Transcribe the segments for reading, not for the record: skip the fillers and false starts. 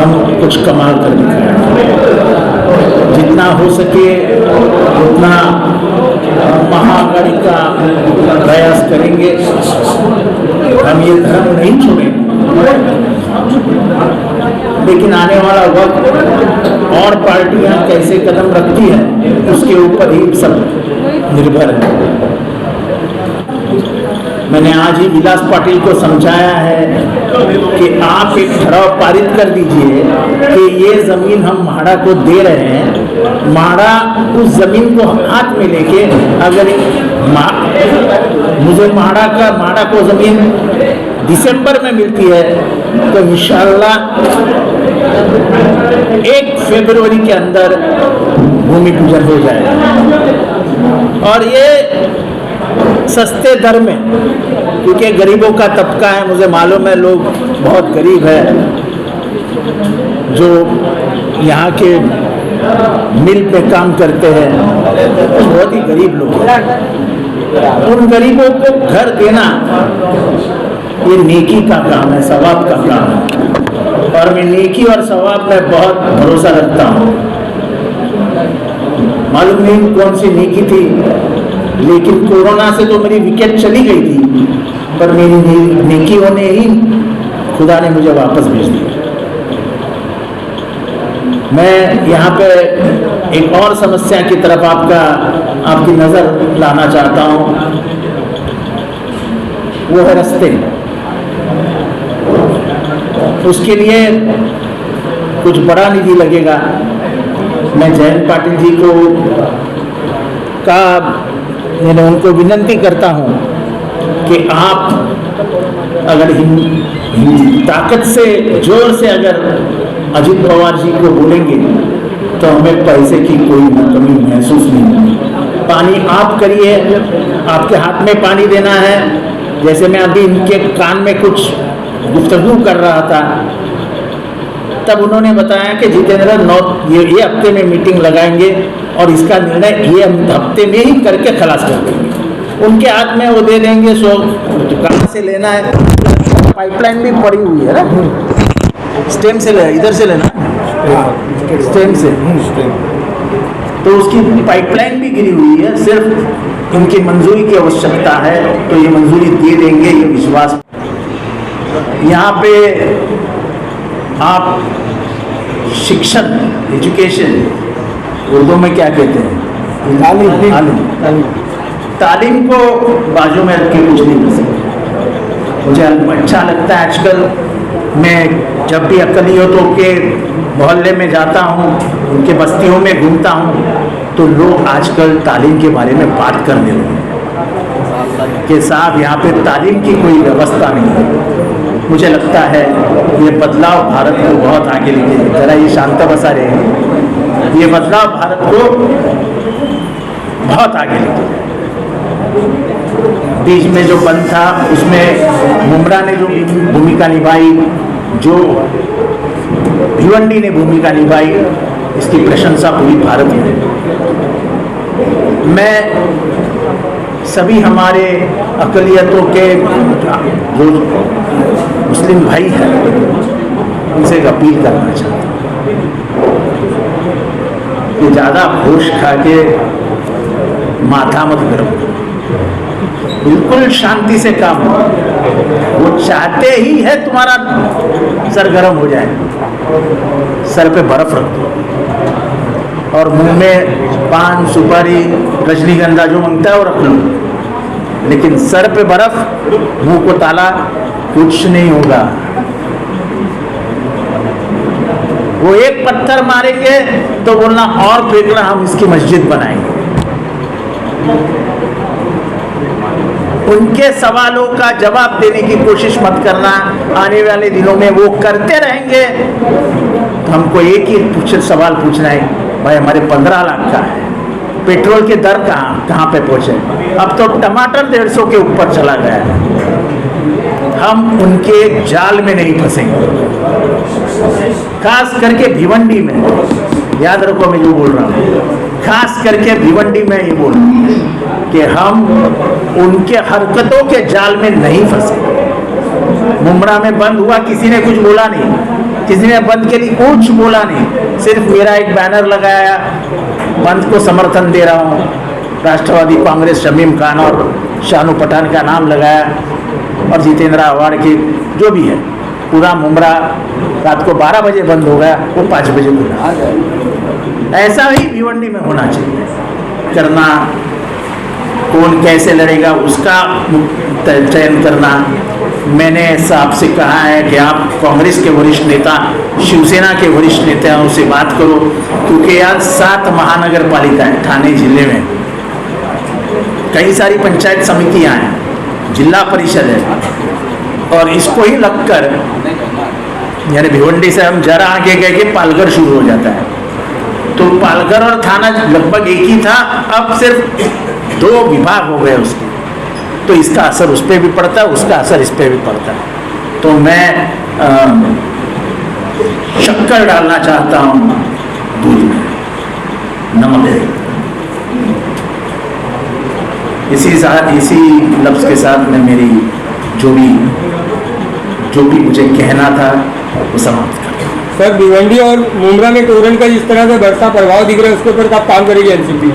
हम कुछ कमाल कर दिखाएं। जितना हो सके उतना महाआघाड़ी का प्रयास करेंगे। हम ये धर्म नहीं छोड़ेंगे, लेकिन आने वाला वक्त और पार्टियां कैसे कदम रखती है उसके ऊपर ही सब निर्भर है। मैंने आज ही विलास पाटिल को समझाया है कि आप एक ठराव पारित कर दीजिए कि ये जमीन हम म्हाडा को दे रहे हैं। म्हाडा उस जमीन को हाथ में लेके, अगर मुझे म्हाडा को जमीन दिसंबर में मिलती है तो इंशाअल्लाह 1 फरवरी के अंदर भूमि पूजन हो जाएगा। और ये सस्ते दर में, क्योंकि गरीबों का तबका है, मुझे मालूम है लोग बहुत गरीब है जो यहाँ के मिल पे काम करते हैं, बहुत ही गरीब लोग हैं। उन गरीबों को घर देना ये नेकी का काम है, सवाब का काम है, और मैं नेकी और सवाब में बहुत भरोसा रखता हूँ। मालूम नहीं कौन सी नेकी थी, लेकिन कोरोना से तो मेरी विकेट चली गई थी, पर मेरी नेकियों ने ही खुदा ने मुझे वापस भेज दिया। मैं यहाँ पे एक और समस्या की तरफ आपकी नज़र लाना चाहता हूँ, वो है रास्ते। उसके लिए कुछ बड़ा निधि लगेगा। मैं जयंत पाटिल जी को मैंने उनको विनती करता हूँ कि आप अगर ताकत से जोर से अगर अजित पवार जी को बोलेंगे तो हमें पैसे की कोई कमी महसूस नहीं होगी। पानी आप करिए, आपके हाथ में पानी देना है। जैसे मैं अभी इनके कान में कुछ गुफ्तगू कर रहा था, तब उन्होंने बताया कि जितेंद्र ये हफ्ते में मीटिंग लगाएंगे और इसका निर्णय ये हफ्ते में ही करके खलास कर देंगे। उनके हाथ में वो दे देंगे। सो कहाँ से लेना है, पाइपलाइन भी पड़ी हुई है ना, स्टेम से ले, इधर से लेना, स्टेम से, तो उसकी पाइपलाइन भी गिरी हुई है। सिर्फ इनकी मंजूरी की आवश्यकता है, तो ये मंजूरी दे देंगे, ये विश्वास। यहाँ पे आप शिक्षण, एजुकेशन, उर्दू में क्या कहते हैं, तालीम को बाजू में रख के कुछ नहीं कर सकते। मुझे अच्छा लगता है आजकल, मैं जब भी अकलियतों के मोहल्ले में जाता हूँ, उनके बस्तियों में घूमता हूँ, तो लोग आजकल तालीम के बारे में बात करने लगे कि साहब यहाँ पे तालीम की कोई व्यवस्था नहीं है। मुझे लगता है ये बदलाव भारत को बहुत आगे लेके जाएगा। जरा ये शांत बसा रहे हैं, ये बदलाव भारत को बहुत आगे लेके जाएगा। बीच में जो बंद था उसमें मुमरा ने जो भूमिका निभाई, जो भिवंडी ने भूमिका निभाई, इसकी प्रशंसा पूरी भारत में। मैं सभी हमारे अकलियतों के जो मुस्लिम भाई हैं उनसे एक अपील करना चाहता हूँ कि ज़्यादा घूस खा के माथा मत करो, बिल्कुल शांति से काम हो। वो चाहते ही है तुम्हारा सर गर्म हो जाए, सर पे बर्फ रख दो और मुंह में पान, सुपारी, रजनीगंधा जो मांगता है वो रख लो, लेकिन सर पे बर्फ, मुंह को ताला, कुछ नहीं होगा। वो एक पत्थर मारेंगे तो बोलना और फेंकना, हम इसकी मस्जिद बनाएंगे। उनके सवालों का जवाब देने की कोशिश मत करना। आने वाले दिनों में वो करते रहेंगे तो हमको एक ही सवाल पूछना है, भाई हमारे 15 लाख का है, पेट्रोल के दर कहाँ पे पहुंचे? अब तो टमाटर 150 के ऊपर चला गया है। हम उनके जाल में नहीं फंसेंगे। खास करके भिवंडी में, याद रखो मैं जो बोल रहा हूँ, खास करके भिवंडी में ये बोल रहा हूँ कि हम उनके हरकतों के जाल में नहीं फंसे। मुमरा में बंद हुआ, किसी ने कुछ बोला नहीं, किसी ने बंद के लिए कुछ बोला नहीं, सिर्फ मेरा एक बैनर लगाया, बंद को समर्थन दे रहा हूँ, राष्ट्रवादी कांग्रेस शमीम खान और शानू पठान का नाम लगाया, और जितेंद्र आव्हाड के जो भी है, पूरा मुमरा रात को 12 बजे बंद हो गया, वो 5 बजे खुला। ऐसा ही भिवंडी में होना चाहिए, करना, कौन कैसे लड़ेगा उसका चयन करना। मैंने साहब से कहा है कि आप कांग्रेस के वरिष्ठ नेता, शिवसेना के वरिष्ठ नेताओं से बात करो, क्योंकि यार 7 महानगर पालिका है ठाणे जिले में, कई सारी पंचायत समितियां हैं, जिला परिषद है, और इसको ही लगकर यानी भिवंडी से हम जरा आगे गए कि पालघर शुरू हो जाता है, तो पालघर और थाना लगभग एक ही था, अब सिर्फ 2 विभाग हो गए उसके, तो इसका असर उस पर भी पड़ता है, उसका असर इस पर भी पड़ता है। तो मैं शक्कर डालना चाहता हूँ दूध में, नमक। इसी लफ्ज़ के साथ मैं मेरी जो भी मुझे कहना था वो समाप्त कर। सर, भिवंडी और मुमरा में टोरेंट का जिस तरह से बढ़ता प्रभाव दिख रहा है, उसके ऊपर आप काम करेंगे एनसीपी?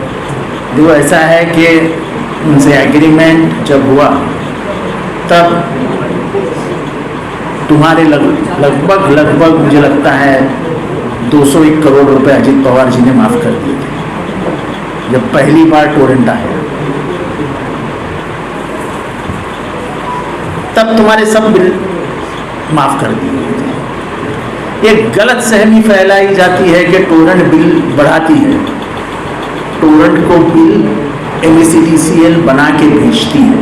देखो, ऐसा है कि उनसे एग्रीमेंट जब हुआ तब तुम्हारे लगभग मुझे लगता है 201 करोड़ रुपए अजित पवार जी ने माफ कर दिए थे जब पहली बार टोरेंट आया, तब तुम्हारे सब बिल माफ कर दिए थे। एक गलत सहमी फैलाई जाती है कि टोरेंट बिल बढ़ाती है, टोरेंट को बिल MECDCL बना के भेजती है।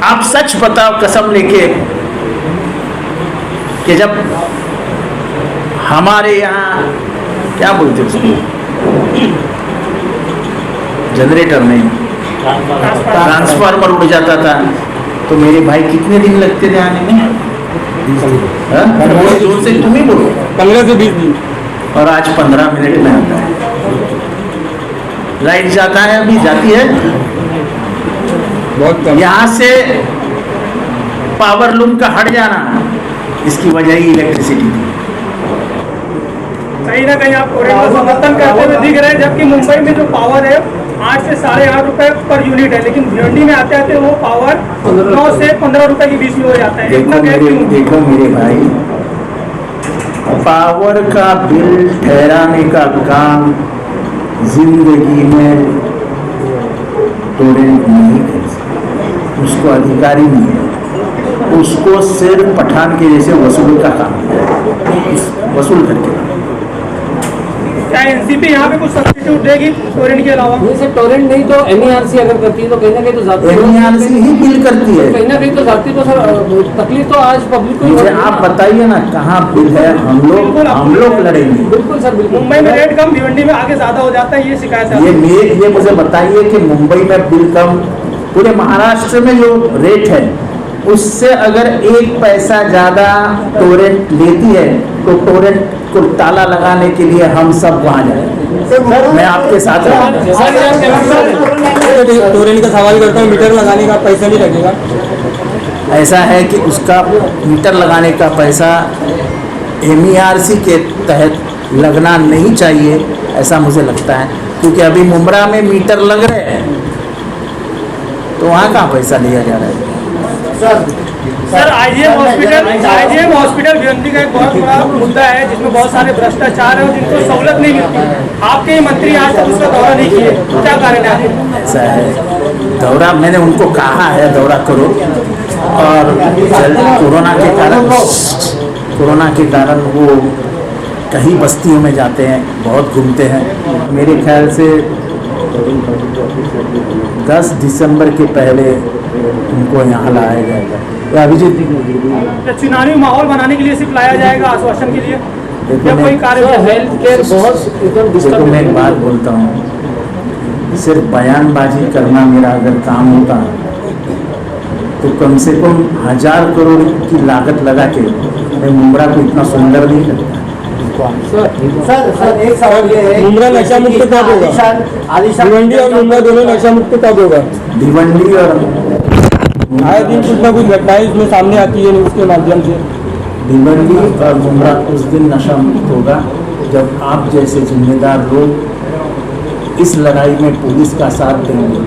आप सच बताओ कसम लेके कि जब हमारे यहाँ क्या बोलते उसको, जनरेटर नहीं, ट्रांसफार्मर उड़ जाता था, तो मेरे भाई कितने दिन लगते थे आने में? जोर से तुम ही बोलो, 15 से 20 दिन, और आज 15 मिनट में आता है। लाइट जाता है, अभी जाती है बहुत कम। यहाँ से पावर लूम का हट जाना, इसकी वजह ही इलेक्ट्रिसिटी थी। कहीं ना कहीं आप टोरेंट का समर्थन करते हुए दिख रहे हैं, जबकि मुंबई में जो पावर है 8 से 8.5 रुपए पर यूनिट है, लेकिन भिवंडी में आते आते वो पावर 9 से 15 रुपए के बीच में हो जाता है। देखो मेरे भाई, पावर का बिल ठहराने का काम जिंदगी में टोरेंट नहीं कर सकता, उसको अधिकारी नहीं है, उसको सिर्फ पठान के जैसे वसूल का काम है, वसूल करके। क्या एनसीपी यहाँ पे कुछ सब्स्टिट्यूट देगी टोरेंट के अलावा? सिर्फ टोरेंट नहीं तो MERC अगर करती है तो कहीं ना कहीं तो जाती है, MERC ही बिल करती है, कहीं ना कहीं तो जाती है। तो सर तकलीफ तो आज पब्लिक को मुझे आप बताइए ना कहाँ बिल है, हम लोग लड़ेंगे। बिल्कुल सर, बिल्कुल। मुंबई में रेट कम, भिवंडी में आगे ज्यादा हो जाता है, ये शिकायत है। ये मुझे बताइए कि मुंबई में बिल कम, पूरे महाराष्ट्र में जो रेट है उससे अगर 1 पैसा ज्यादा टोरेंट लेती है, तो टोरेंट को ताला लगाने के लिए हम सब वहां जाए। मैं आपके साथ रहूंगा। टोरेंट का सवाल करता हूँ, मीटर लगाने का पैसा नहीं लगेगा? ऐसा है कि उसका मीटर लगाने का पैसा MERC के तहत लगना नहीं चाहिए, ऐसा मुझे लगता है, क्योंकि अभी मुमरा में मीटर लग रहे हैं, तो वहाँ कहाँ पैसा लिया जा रहा है? सर IGM हॉस्पिटल भिवंडी का एक बहुत बड़ा मुद्दा है, जिसमें बहुत सारे भ्रष्टाचार है और जिनको सहूलत नहीं मिलती। आपके ही मंत्री आज तक उसका दौरा नहीं किए, क्या कारण है? ऐसा है, दौरा मैंने उनको कहा है दौरा करो, और कोरोना के कारण वो कहीं बस्तियों में जाते हैं, बहुत घूमते हैं। मेरे ख्याल से 10 दिसंबर के पहले उनको यहाँ लाया जाएगा। तो अभिजीत, चुनावी माहौल बनाने के लिए सिर्फ लाया जाएगा, आश्वासन के लिए या कोई कार्य? हेल्थ केयर बहुत एकदम देखो, मैं एक बात बोलता हूँ, सिर्फ बयानबाजी करना मेरा अगर काम होता तो कम से कम 1000 करोड़ की लागत लगा के मैं मुमरा को इतना सुंदर नहीं करता। सर एक सवाल ये है, मुमरा नशा मुक्त कब होगा? भिवंडी और मुमरा दोनों नशा मुक्त कब होगा? भिवंडी और आए दिन कुछ ना कुछ घटनाएं इसमें सामने आती है न्यूज़ के माध्यम से। भिवंडी और मुंद्रा उस दिन नशा मुक्त होगा जब आप जैसे जिम्मेदार लोग इस लड़ाई में पुलिस का साथ देंगे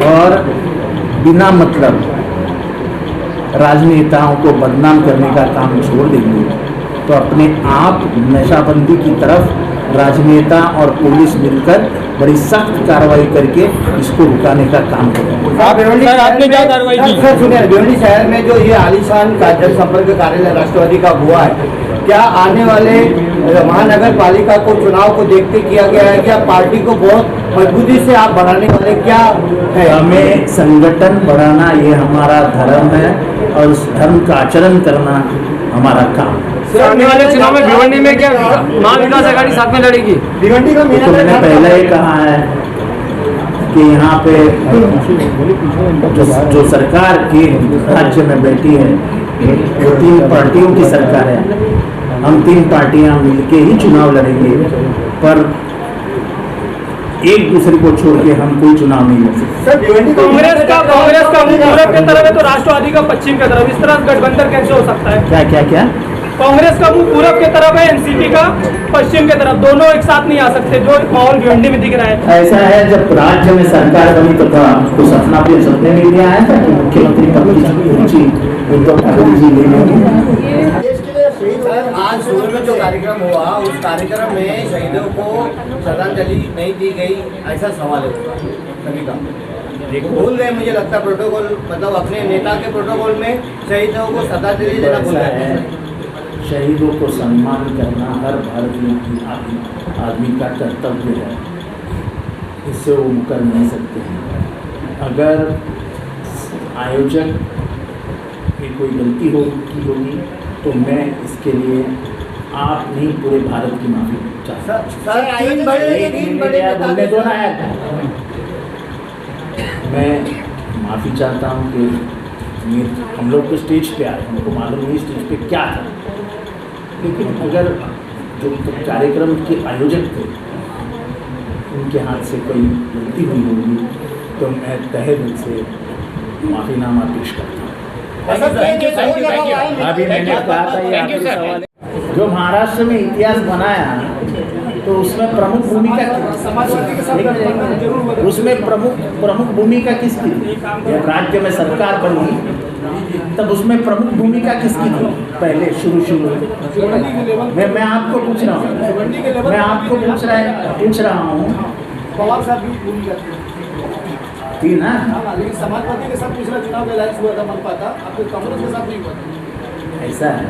और बिना मतलब राजनेताओं को बदनाम करने का काम छोड़ देंगे तो अपने आप नशाबंदी की तरफ राजनेता और पुलिस मिलकर बड़ी सख्त कार्रवाई करके इसको रुकाने का काम करेंगे। सर आपने क्या कार्रवाई की? सर सुनिए, भिवंडी शहर में जो ये आलीशान जनसंपर्क कार्यालय राष्ट्रवादी का हुआ है, क्या आने वाले महानगर पालिका को चुनाव को देखते किया गया है? क्या पार्टी को बहुत मजबूती से आप बढ़ाने वाले क्या है? हमें संगठन बढ़ाना ये हमारा धर्म है और उस धर्म का आचरण करना हमारा काम है। सर आने वाले चुनाव में भिवंडी में क्या महाविकास आघाड़ी साथ में लड़ेगी? भिवंडी का तो मैंने पहले ही कहा है कि यहाँ पे जो सरकार की राज्य में बैठी है वो 3 पार्टियों की सरकार है। हम 3 पार्टियां मिलके ही चुनाव लड़ेंगे पर एक दूसरे को छोड़ के हम कोई चुनाव नहीं लड़ सकते। कांग्रेस का मुंह पूरब की तरफ है तो राष्ट्रवादी का पश्चिम की तरफ, इस तरह गठबंधन कैसे हो सकता है? क्या क्या क्या कांग्रेस का मुंह पूरब की तरफ है, एनसीपी का पश्चिम की तरफ, दोनों एक साथ नहीं आ सकते जो माहौल भिवंडी में दिख रहा है। ऐसा है जब राज्य में सरकार बनी तो आपको सपना भी सपने में नहीं आया था कि मुख्यमंत्री पद की कुर्सी उद्धव ठाकरे जी ले लेंगे। आज सूरत में जो कार्यक्रम हुआ उस कार्यक्रम में शहीदों को श्रद्धांजलि नहीं दी गई, ऐसा सवाल है सभी का। भूल गए मुझे लगता है प्रोटोकॉल, मतलब अपने नेता के प्रोटोकॉल में शहीदों को श्रद्धांजलि देना भूल गए। शहीदों को सम्मान करना हर भारतीय की आदमी का कर्तव्य है, इससे वो मुकर नहीं सकते हैं। अगर आयोजक की कोई गलती होगी तो मैं इसके लिए आप नहीं पूरे भारत की माफी चाहता हूँ। मैं माफ़ी चाहता हूँ कि हम लोग तो स्टेज पे आए, हमको मालूम नहीं स्टेज पे क्या था, लेकिन अगर जो कार्यक्रम के आयोजक थे उनके हाथ से कोई गलती हुई होगी तो मैं तहे दिल से माफ़ीनामा पेश करता हूँ। अभी मैंने कहा था ये आपके सवाल है। जो महाराष्ट्र में इतिहास बनाया तो उसमें प्रमुख भूमिका भूमिका किसकी थी? जब राज्य में सरकार बनी तब उसमें प्रमुख भूमिका किसकी थी? पहले शुरू मैं आपको पूछ रहा हूँ, पूछ रहा हूँ पवार साहब भी भूमिका थी ना? लेकिन समाजवादी के साथ पिछला चुनाव में अलायंस हुआ था मनपा था, आपके कांग्रेस के साथ नहीं हुआ था। ऐसा है,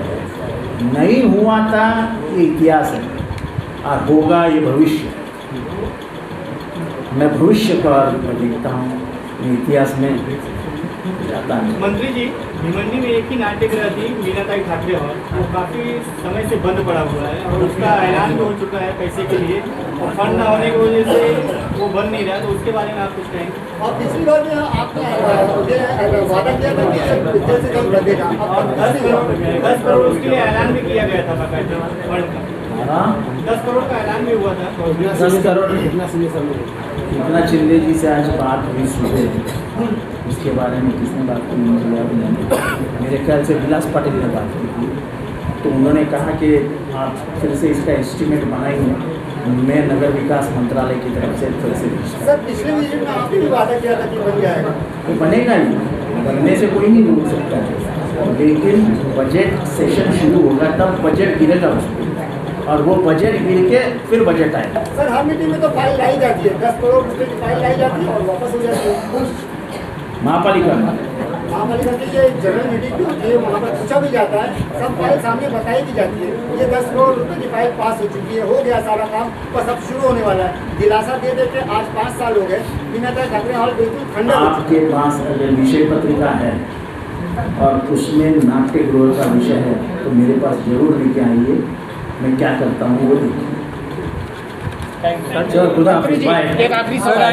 नहीं हुआ था ये इतिहास है और होगा ये भविष्य। मैं भविष्य को देखता हूँ, इतिहास में जाता है। मंत्री जी, भिवंडी में एक ही नाट्यगृह थी मीनाताई ठाकरे हॉल, वो काफ़ी समय से बंद पड़ा हुआ है और उसका ऐलान भी हो चुका है पैसे के लिए, और फंड न होने की वजह से वो बन नहीं रहा, तो उसके बारे में आप कुछ कहेंगे? और पिछली बार में आपने वादा किया था कि जल्द से जल्द लगेगा, और 10 करोड़ उसके लिए ऐलान भी किया गया था बाकायदा फंड का। 10 करोड़ का ऐलान भी हुआ था। 10 करोड़ इतना चिल्ले जी से आज बात हुई सुबह, उसके बारे में किसने बात की मुझे याद नहीं। मेरे ख्याल से विलास पाटिल ने बात की थी, तो उन्होंने कहा कि आप फिर से इसका एस्टीमेट बनाएंगे, मैं नगर विकास मंत्रालय की तरफ से फिर से। सर पिछले विजिट में आपने भी वादा किया था कि बन जाएगा, तो बनेगा ही, बनने से कोई नहीं रोक सकता है, लेकिन बजट सेशन शुरू होगा तब बजट गिरेगा उसको, और वो बजट गिर के फिर बजट आएगा। सर हर मीटिंग में तो फाइल लाई जाती है, 10 करोड़ रुपये की फाइल लाई जाती है और वापस हो जाती है। महापालिका की ये जनरल मीटिंग भी होती है, वहाँ पर पूछा भी जाता है, सब फाइल सामने बताई भी जाती है। ये 10 करोड़ रुपये की फाइल पास हो चुकी है, हो गया सारा काम, बस अब शुरू होने वाला है। दिलासा दे देते आज 5 साल हो गए, मीनाताई ठाकरे हॉल बिल्कुल खंडर। आपके पास अगर विषय पत्रिका है और उसमें नाट्य गृह का विषय है तो मेरे पास जरूर लेके आइए, मैं क्या करता हूँ वो देखिए। सर एक आखिरी सवाल